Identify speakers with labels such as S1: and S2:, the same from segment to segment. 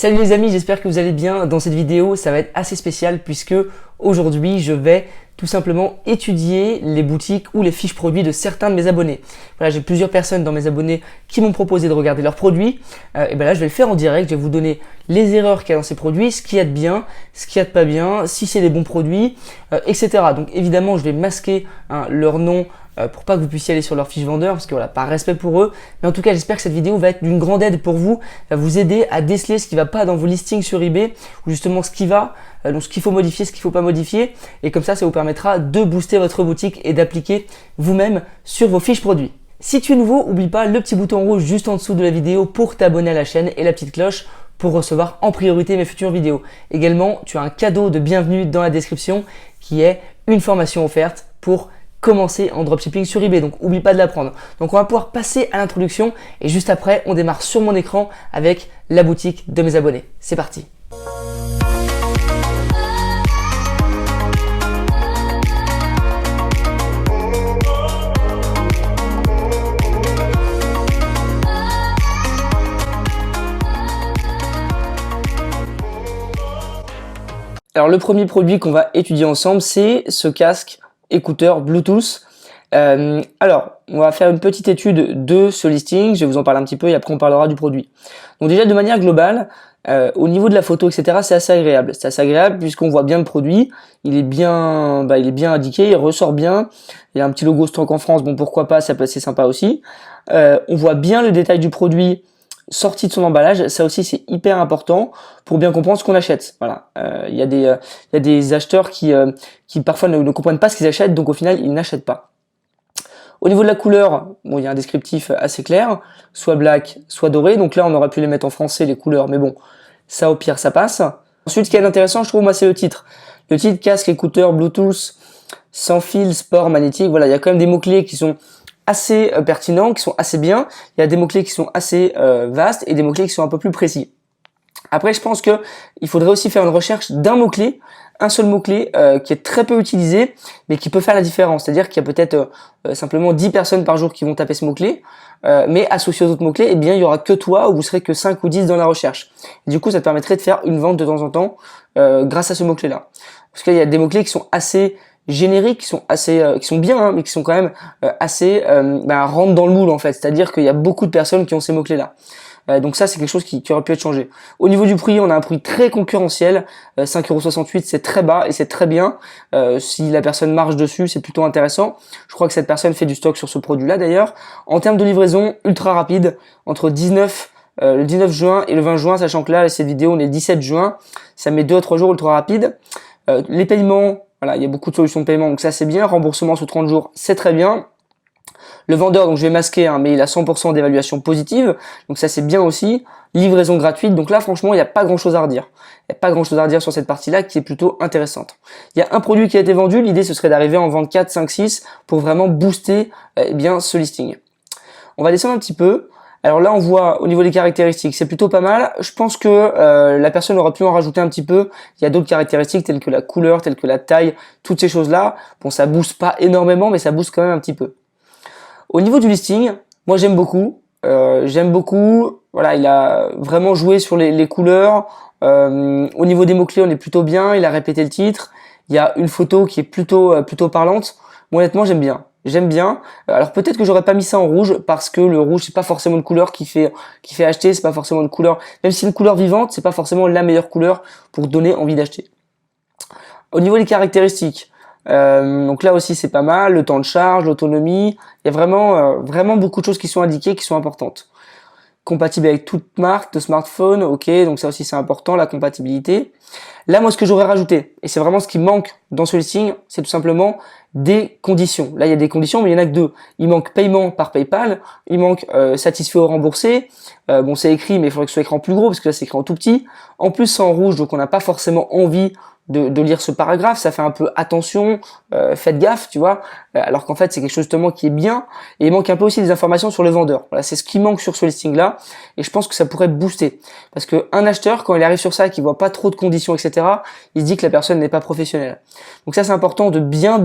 S1: Salut les amis, j'espère que vous allez bien. Dans cette vidéo, ça va être assez spécial puisque aujourd'hui, je vais tout simplement étudier les boutiques ou les fiches produits de certains de mes abonnés. Voilà, j'ai plusieurs personnes dans mes abonnés qui m'ont proposé de regarder leurs produits. Et ben là, je vais le faire en direct. Je vais vous donner les erreurs qu'il y a dans ces produits, ce qu'il y a de bien, ce qu'il y a de pas bien, si c'est des bons produits, etc. Donc évidemment, je vais masquer leur nom pour pas que vous puissiez aller sur leur fiche vendeur parce que voilà, par respect pour eux. Mais en tout cas, j'espère que cette vidéo va être d'une grande aide pour vous, va vous aider à déceler ce qui va pas dans vos listings sur eBay ou justement ce qui va, donc ce qu'il faut modifier, ce qu'il faut pas modifier. Et comme ça vous permettra de booster votre boutique et d'appliquer vous-même sur vos fiches produits. Si tu es nouveau, n'oublie pas le petit bouton rouge juste en dessous de la vidéo pour t'abonner à la chaîne et la petite cloche pour recevoir en priorité mes futures vidéos. Également, tu as un cadeau de bienvenue dans la description qui est une formation offerte pour commencer en dropshipping sur eBay, donc oublie pas de la prendre. Donc on va pouvoir passer à l'introduction et juste après on démarre sur mon écran avec la boutique de mes abonnés. C'est parti. Alors le premier produit qu'on va étudier ensemble, c'est ce casque écouteur Bluetooth. Alors, on va faire une petite étude de ce listing, je vais vous en parler un petit peu et après on parlera du produit. Donc déjà de manière globale, au niveau de la photo, etc., c'est assez agréable. C'est assez agréable puisqu'on voit bien le produit, il est bien indiqué, il ressort bien, il y a un petit logo stock en France, bon pourquoi pas, ça peut être assez sympa aussi. On voit bien le détail du produit sorti de son emballage, ça aussi c'est hyper important pour bien comprendre ce qu'on achète. Voilà, il y a des acheteurs qui parfois ne comprennent pas ce qu'ils achètent, donc au final ils n'achètent pas. Au niveau de la couleur, bon, il y a un descriptif assez clair, soit black, soit doré. Donc là on aurait pu les mettre en français les couleurs, mais bon, ça au pire ça passe. Ensuite, ce qui est intéressant, je trouve, moi, c'est le titre. Le titre casque écouteur Bluetooth sans fil sport magnétique. Voilà, il y a quand même des mots clés qui sont assez pertinents, qui sont assez bien. Il y a des mots-clés qui sont assez vastes et des mots-clés qui sont un peu plus précis. Après, je pense que il faudrait aussi faire une recherche d'un mot-clé, un seul mot-clé qui est très peu utilisé, mais qui peut faire la différence. C'est-à-dire qu'il y a peut-être simplement 10 personnes par jour qui vont taper ce mot-clé, mais associé aux autres mots-clés, eh bien, il y aura que toi, ou vous serez que 5 ou 10 dans la recherche. Et du coup, ça te permettrait de faire une vente de temps en temps grâce à ce mot-clé-là. Parce qu'il y a des mots-clés qui sont assez génériques, qui sont bien, hein, mais qui sont quand même assez rentrent dans le moule en fait. C'est-à-dire qu'il y a beaucoup de personnes qui ont ces mots-clés là. Donc ça c'est quelque chose qui aurait pu être changé. Au niveau du prix, on a un prix très concurrentiel, 5,68 € c'est très bas et c'est très bien. Si la personne marche dessus, c'est plutôt intéressant. Je crois que cette personne fait du stock sur ce produit-là d'ailleurs. En termes de livraison, ultra rapide, entre le 19 juin et le 20 juin, sachant que là, cette vidéo, on est le 17 juin, ça met 2 à 3 jours ultra rapide. Les paiements, voilà, il y a beaucoup de solutions de paiement, donc ça c'est bien. Remboursement sous 30 jours, c'est très bien. Le vendeur, donc je vais masquer, mais il a 100% d'évaluation positive, donc ça c'est bien aussi. Livraison gratuite, donc là franchement il n'y a pas grand chose à redire. Il n'y a pas grand chose à redire sur cette partie-là qui est plutôt intéressante. Il y a un produit qui a été vendu, l'idée ce serait d'arriver en vente 4, 5, 6 pour vraiment booster ce listing. On va descendre un petit peu. Alors là, on voit au niveau des caractéristiques, c'est plutôt pas mal. Je pense que la personne aurait pu en rajouter un petit peu. Il y a d'autres caractéristiques telles que la couleur, telles que la taille, toutes ces choses-là. Bon, ça booste pas énormément, mais ça booste quand même un petit peu. Au niveau du listing, moi j'aime beaucoup. Voilà, il a vraiment joué sur les couleurs. Au niveau des mots-clés, on est plutôt bien. Il a répété le titre. Il y a une photo qui est plutôt parlante. Moi, honnêtement, j'aime bien. Alors peut-être que j'aurais pas mis ça en rouge parce que le rouge c'est pas forcément une couleur qui fait acheter, c'est pas forcément une couleur, même si c'est une couleur vivante, c'est pas forcément la meilleure couleur pour donner envie d'acheter. Au niveau des caractéristiques, donc là aussi c'est pas mal, le temps de charge, l'autonomie, il y a vraiment beaucoup de choses qui sont indiquées, qui sont importantes. Compatible avec toute marque de smartphone, ok, donc ça aussi c'est important, la compatibilité. Là, moi, ce que j'aurais rajouté, et c'est vraiment ce qui manque dans ce listing, c'est tout simplement des conditions. Là, il y a des conditions, mais il y en a que deux. Il manque paiement par PayPal, il manque satisfait ou remboursé. Bon, c'est écrit, mais il faudrait que ce soit écrit en plus gros, parce que là, c'est écrit en tout petit. En plus, c'est en rouge, donc on n'a pas forcément envie de lire ce paragraphe, ça fait un peu attention, faites gaffe, tu vois, alors qu'en fait c'est quelque chose justement qui est bien, et il manque un peu aussi des informations sur le vendeur. Voilà, c'est ce qui manque sur ce listing là, et je pense que ça pourrait booster, parce que un acheteur, quand il arrive sur ça, qu'il voit pas trop de conditions, etc., il se dit que la personne n'est pas professionnelle. Donc ça c'est important de bien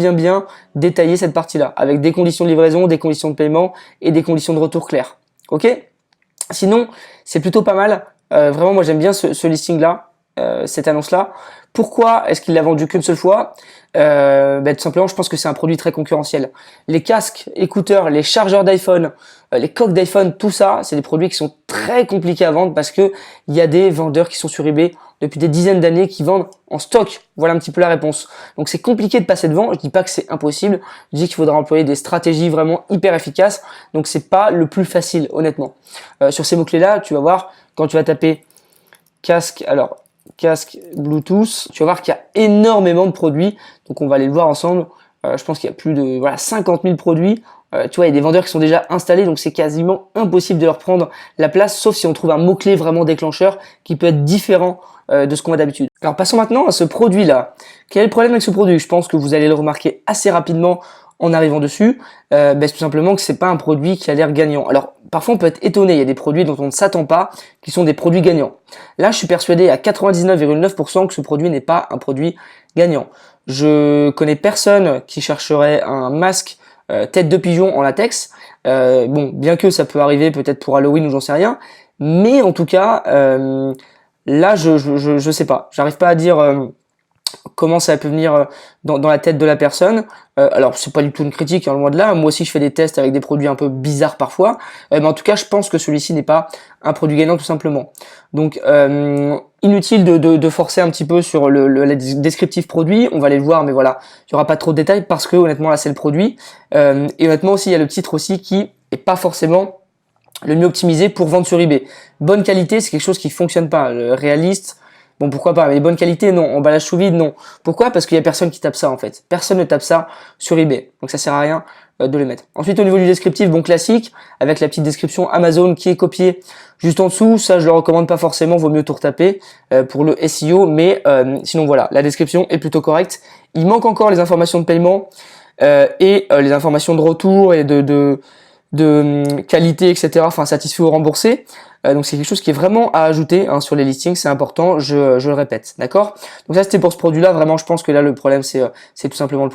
S1: détailler cette partie-là, avec des conditions de livraison, des conditions de paiement, et des conditions de retour claires. Ok ? Sinon, c'est plutôt pas mal. Vraiment, moi j'aime bien ce listing-là, cette annonce-là. Pourquoi est-ce qu'il l'a vendu qu'une seule fois? Tout simplement, je pense que c'est un produit très concurrentiel. Les casques, écouteurs, les chargeurs d'iPhone, les coques d'iPhone, tout ça, c'est des produits qui sont très compliqués à vendre parce que il y a des vendeurs qui sont sur eBay depuis des dizaines d'années qui vendent en stock. Voilà un petit peu la réponse. Donc c'est compliqué de passer devant. Je dis pas que c'est impossible. Je dis qu'il faudra employer des stratégies vraiment hyper efficaces. Donc c'est pas le plus facile, honnêtement. Sur ces mots-clés-là, tu vas voir quand tu vas taper casque. Alors casque Bluetooth, tu vas voir qu'il y a énormément de produits, donc on va aller le voir ensemble. Je pense qu'il y a plus de 50 000 produits. Tu vois, il y a des vendeurs qui sont déjà installés, donc c'est quasiment impossible de leur prendre la place, sauf si on trouve un mot-clé vraiment déclencheur qui peut être différent de ce qu'on a d'habitude. Alors passons maintenant à ce produit-là. Quel est le problème avec ce produit? Je pense que vous allez le remarquer assez rapidement en arrivant dessus. C'est tout simplement que c'est pas un produit qui a l'air gagnant. Alors parfois on peut être étonné, il y a des produits dont on ne s'attend pas qui sont des produits gagnants. Là je suis persuadé à 99,9% que ce produit n'est pas un produit gagnant. Je connais personne qui chercherait un masque tête de pigeon en latex. Bien que ça peut arriver peut-être pour Halloween ou j'en sais rien, mais en tout cas là je sais pas, j'arrive pas à dire comment ça peut venir dans la tête de la personne. Alors c'est pas du tout une critique, hein, loin de là. Moi aussi je fais des tests avec des produits un peu bizarres parfois. Mais en tout cas je pense que celui-ci n'est pas un produit gagnant tout simplement. Donc inutile de forcer un petit peu sur le descriptif produit. On va aller le voir, mais voilà, il y aura pas trop de détails parce que honnêtement là c'est le produit. Et honnêtement aussi il y a le titre aussi qui est pas forcément le mieux optimisé pour vendre sur eBay. Bonne qualité, c'est quelque chose qui fonctionne pas. Le réaliste, bon, pourquoi pas, mais bonne qualité, non. Emballage sous vide, non. Pourquoi? Parce qu'il y a personne qui tape ça, en fait. Personne ne tape ça sur eBay. Donc ça sert à rien de le mettre. Ensuite, au niveau du descriptif, bon, classique, avec la petite description Amazon qui est copiée juste en dessous. Ça, je le recommande pas forcément. Vaut mieux tout retaper pour le SEO. Mais sinon, voilà, la description est plutôt correcte. Il manque encore les informations de paiement et les informations de retour et de qualité, etc. Enfin, satisfait ou remboursé. Donc c'est quelque chose qui est vraiment à ajouter sur les listings, c'est important, je le répète, d'accord? Donc ça c'était pour ce produit-là, vraiment je pense que là le problème c'est tout simplement le.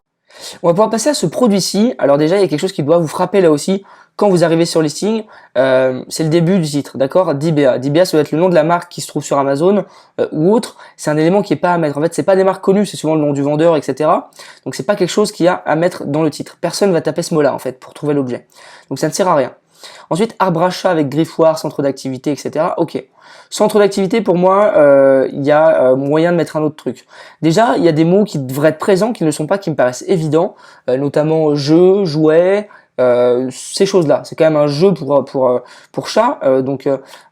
S1: On va pouvoir passer à ce produit-ci. Alors déjà il y a quelque chose qui doit vous frapper là aussi quand vous arrivez sur listing, c'est le début du titre, d'accord? DBA. DBA ça doit être le nom de la marque qui se trouve sur Amazon ou autre. C'est un élément qui est pas à mettre. En fait c'est pas des marques connues, c'est souvent le nom du vendeur, etc. Donc c'est pas quelque chose qu'il y a à mettre dans le titre. Personne va taper ce mot-là en fait pour trouver l'objet. Donc ça ne sert à rien. Ensuite, arbre achat avec griffoir, centre d'activité, etc. Ok. Centre d'activité, pour moi, il y a moyen de mettre un autre truc. Déjà, il y a des mots qui devraient être présents, qui ne le sont pas, qui me paraissent évidents, notamment jeu, jouet, ces choses-là. C'est quand même un jeu pour chat,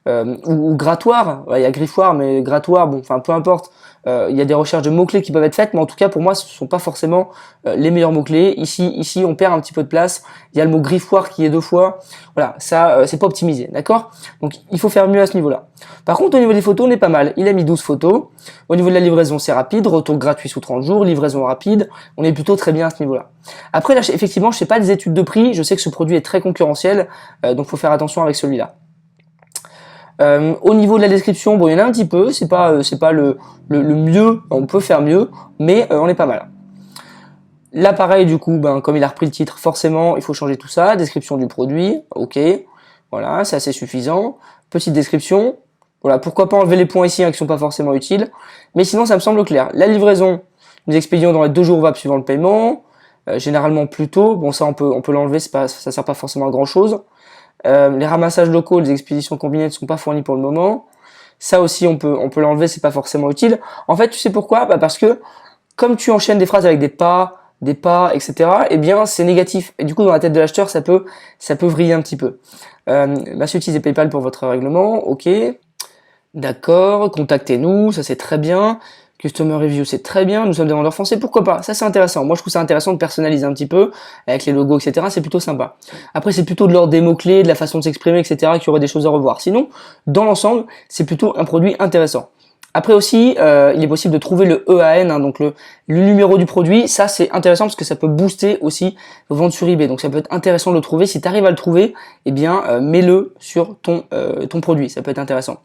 S1: ou grattoir. Il y a griffoir, mais grattoir, bon, enfin peu importe. Il y a des recherches de mots-clés qui peuvent être faites, mais en tout cas pour moi ce ne sont pas forcément les meilleurs mots-clés. Ici on perd un petit peu de place. Il y a le mot griffoir qui est 2 fois. Voilà, ça c'est pas optimisé, d'accord? Donc il faut faire mieux à ce niveau-là. Par contre au niveau des photos on est pas mal. Il a mis 12 photos. Au niveau de la livraison c'est rapide, retour gratuit sous 30 jours, livraison rapide. On est plutôt très bien à ce niveau-là. Après là effectivement je sais pas des études de prix. Je sais que ce produit est très concurrentiel, donc faut faire attention avec celui-là. Au niveau de la description, bon, il y en a un petit peu, c'est pas le mieux, on peut faire mieux, mais on est pas mal. Là, pareil, du coup, comme il a repris le titre, forcément, il faut changer tout ça. Description du produit, ok, voilà, c'est assez suffisant. Petite description, voilà, pourquoi pas enlever les points ici qui sont pas forcément utiles, mais sinon, ça me semble clair. La livraison, nous expédions dans les 2 jours ouvrables suivant le paiement, généralement plus tôt. Bon, ça, on peut l'enlever, ça sert pas forcément à grand chose. Les ramassages locaux, les expéditions combinées ne sont pas fournis pour le moment. Ça aussi, on peut l'enlever, c'est pas forcément utile. En fait, tu sais pourquoi? Parce que comme tu enchaînes des phrases avec des pas, etc. Eh bien, c'est négatif. Et du coup, dans la tête de l'acheteur, ça peut vriller un petit peu. Merci d'utiliser PayPal pour votre règlement. Ok. D'accord. Contactez-nous. Ça, c'est très bien. Customer review, c'est très bien. Nous sommes des vendeurs français. Pourquoi pas? Ça, c'est intéressant. Moi, je trouve ça intéressant de personnaliser un petit peu avec les logos, etc. C'est plutôt sympa. Après, c'est plutôt de l'ordre des mots-clés, de la façon de s'exprimer, etc. qu'il y aurait des choses à revoir. Sinon, dans l'ensemble, c'est plutôt un produit intéressant. Après aussi, il est possible de trouver le EAN, donc le numéro du produit. Ça, c'est intéressant parce que ça peut booster aussi vos ventes sur eBay. Donc, ça peut être intéressant de le trouver. Si tu arrives à le trouver, eh bien, mets-le sur ton produit. Ça peut être intéressant.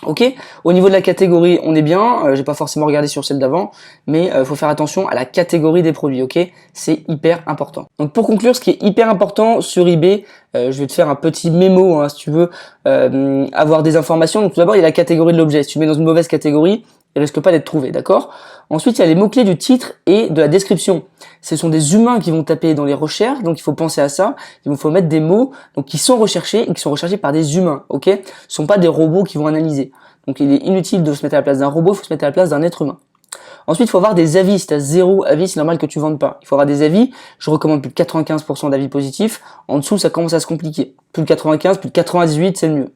S1: Ok, au niveau de la catégorie, on est bien. J'ai pas forcément regardé sur celle d'avant, mais faut faire attention à la catégorie des produits. Ok, c'est hyper important. Donc pour conclure, ce qui est hyper important sur eBay, je vais te faire un petit mémo hein, si tu veux avoir des informations. Donc tout d'abord, il y a la catégorie de l'objet. Si tu mets dans une mauvaise catégorie, il risque pas d'être trouvé, d'accord? Ensuite, il y a les mots-clés du titre et de la description. Ce sont des humains qui vont taper dans les recherches, donc il faut penser à ça. Il faut mettre des mots donc qui sont recherchés et qui sont recherchés par des humains, ok? Ce sont pas des robots qui vont analyser. Donc il est inutile de se mettre à la place d'un robot, il faut se mettre à la place d'un être humain. Ensuite, il faut avoir des avis. Si tu as 0 avis, c'est normal que tu vendes pas. Il faut avoir des avis. Je recommande plus de 95% d'avis positifs. En dessous, ça commence à se compliquer. Plus de 95, plus de 98, c'est le mieux.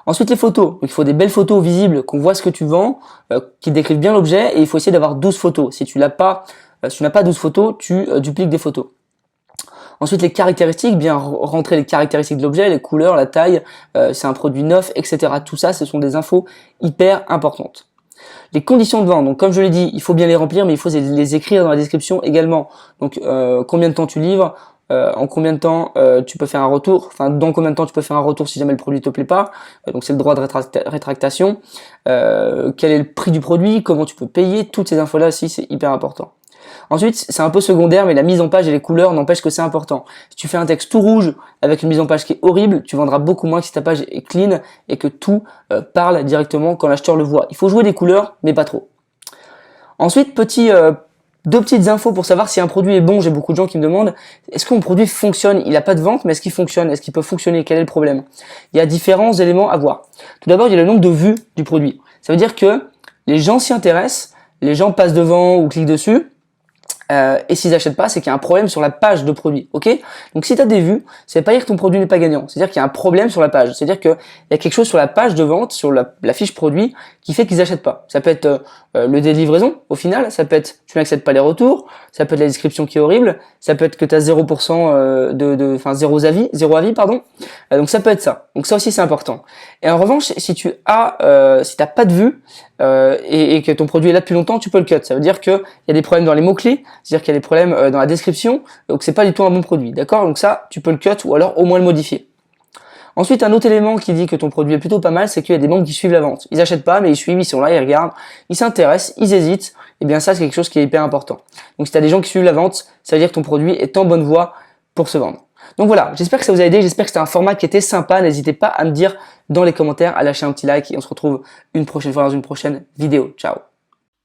S1: Ensuite, les photos. Donc, il faut des belles photos visibles, qu'on voit ce que tu vends, qui décrivent bien l'objet, et il faut essayer d'avoir 12 photos. Si tu n'as pas 12 photos, tu dupliques des photos. Ensuite, les caractéristiques, bien rentrer les caractéristiques de l'objet, les couleurs, la taille, c'est un produit neuf, etc. Tout ça, ce sont des infos hyper importantes. Les conditions de vente, donc comme je l'ai dit, il faut bien les remplir, mais il faut les écrire dans la description également. Donc, combien de temps tu livres, en combien de temps tu peux faire un retour, enfin dans combien de temps tu peux faire un retour si jamais le produit te plaît pas, donc c'est le droit de rétractation, quel est le prix du produit, comment tu peux payer, toutes ces infos là aussi c'est hyper important. Ensuite, c'est un peu secondaire, mais la mise en page et les couleurs n'empêchent que c'est important. Si tu fais un texte tout rouge avec une mise en page qui est horrible, tu vendras beaucoup moins que si ta page est clean et que tout parle directement quand l'acheteur le voit. Il faut jouer des couleurs, mais pas trop. Ensuite, deux petites infos pour savoir si un produit est bon. J'ai beaucoup de gens qui me demandent, est-ce que mon produit fonctionne? Il n'a pas de vente, mais est-ce qu'il fonctionne? Est-ce qu'il peut fonctionner? Quel est le problème? Il y a différents éléments à voir. Tout d'abord, il y a le nombre de vues du produit. Ça veut dire que les gens s'y intéressent, les gens passent devant ou cliquent dessus, et s'ils n'achètent pas, c'est qu'il y a un problème sur la page de produit, ok? Donc si tu as des vues, ça veut pas dire que ton produit n'est pas gagnant, c'est-à-dire qu'il y a un problème sur la page, c'est-à-dire qu'il y a quelque chose sur la page de vente, sur la fiche produit, qui fait qu'ils n'achètent pas. Ça peut être le délai de livraison, au final, ça peut être tu n'acceptes pas les retours, ça peut être la description qui est horrible, ça peut être que tu as 0% enfin 0 avis, pardon. Donc ça peut être ça. Donc ça aussi c'est important. Et en revanche, si t'as pas de vues et que ton produit est là depuis longtemps, tu peux le cut. Ça veut dire que il y a des problèmes dans les mots clés, c'est-à-dire qu'il y a des problèmes dans la description, donc c'est pas du tout un bon produit, d'accord? Donc ça, tu peux le cut ou alors au moins le modifier. Ensuite, un autre élément qui dit que ton produit est plutôt pas mal, c'est qu'il y a des membres qui suivent la vente. Ils achètent pas, mais ils suivent, ils sont là, ils regardent, ils s'intéressent, ils hésitent. Et bien ça, c'est quelque chose qui est hyper important. Donc si tu as des gens qui suivent la vente, ça veut dire que ton produit est en bonne voie pour se vendre. Donc voilà, j'espère que ça vous a aidé, j'espère que c'était un format qui était sympa. N'hésitez pas à me dire dans les commentaires, à lâcher un petit like et on se retrouve une prochaine fois dans une prochaine vidéo. Ciao.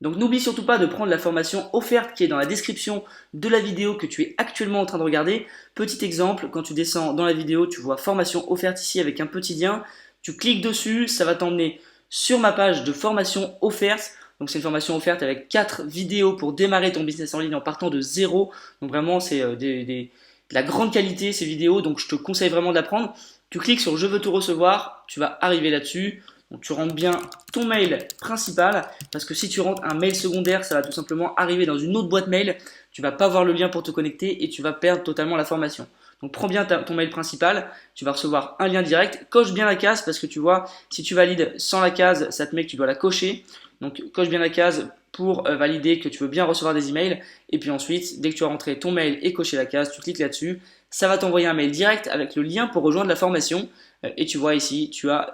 S1: Donc n'oublie surtout pas de prendre la formation offerte qui est dans la description de la vidéo que tu es actuellement en train de regarder. Petit exemple, quand tu descends dans la vidéo, tu vois formation offerte ici avec un petit lien. Tu cliques dessus, ça va t'emmener sur ma page de formation offerte. Donc c'est une formation offerte avec 4 vidéos pour démarrer ton business en ligne en partant de zéro. Donc vraiment c'est de la grande qualité ces vidéos, donc je te conseille vraiment de la prendre. Tu cliques sur je veux tout recevoir, tu vas arriver là-dessus. Donc tu rentres bien ton mail principal parce que si tu rentres un mail secondaire, ça va tout simplement arriver dans une autre boîte mail. Tu vas pas voir le lien pour te connecter et tu vas perdre totalement la formation. Donc prends bien ton mail principal, tu vas recevoir un lien direct. Coche bien la case parce que tu vois, si tu valides sans la case, ça te met que tu dois la cocher. Donc coche bien la case pour valider que tu veux bien recevoir des emails. Et puis ensuite, dès que tu as rentré ton mail et coché la case, tu cliques là-dessus. Ça va t'envoyer un mail direct avec le lien pour rejoindre la formation. Et tu vois ici, tu as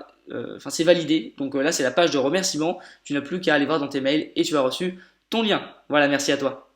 S1: c'est validé. Donc là, c'est la page de remerciement. Tu n'as plus qu'à aller voir dans tes mails et tu as reçu ton lien. Voilà, merci à toi.